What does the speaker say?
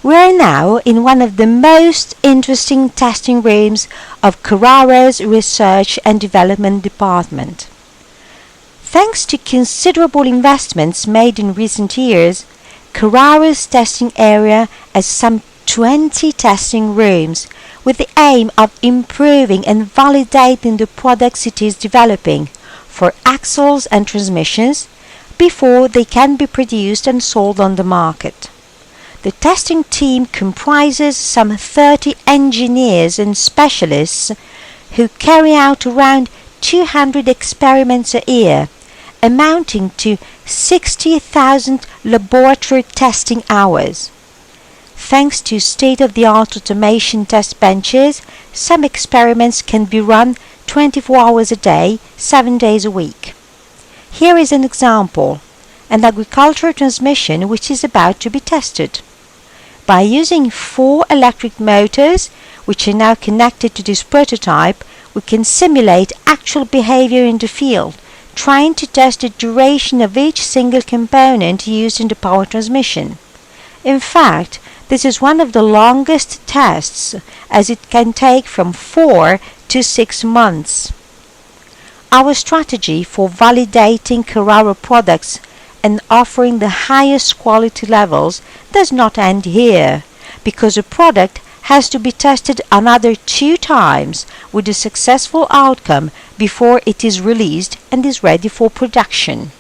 We are now in one of the most interesting testing rooms of Carraro's Research and Development Department. Thanks to considerable investments made in recent years, Carraro's testing area has some 20 testing rooms with the aim of improving and validating the products it is developing for axles and transmissions before they can be produced and sold on the market. The testing team comprises some 30 engineers and specialists who carry out around 200 experiments a year, amounting to 60,000 laboratory testing hours. Thanks to state-of-the-art automation test benches, some experiments can be run 24 hours a day, 7 days a week. Here is an example, an agricultural transmission which is about to be tested. By using 4 electric motors, which are now connected to this prototype, we can simulate actual behavior in the field, trying to test the duration of each single component used in the power transmission. In fact, this is one of the longest tests, as it can take from 4 to 6 months. Our strategy for validating Carraro products and offering the highest quality levels does not end here, because a product has to be tested another 2 times with a successful outcome before it is released and is ready for production.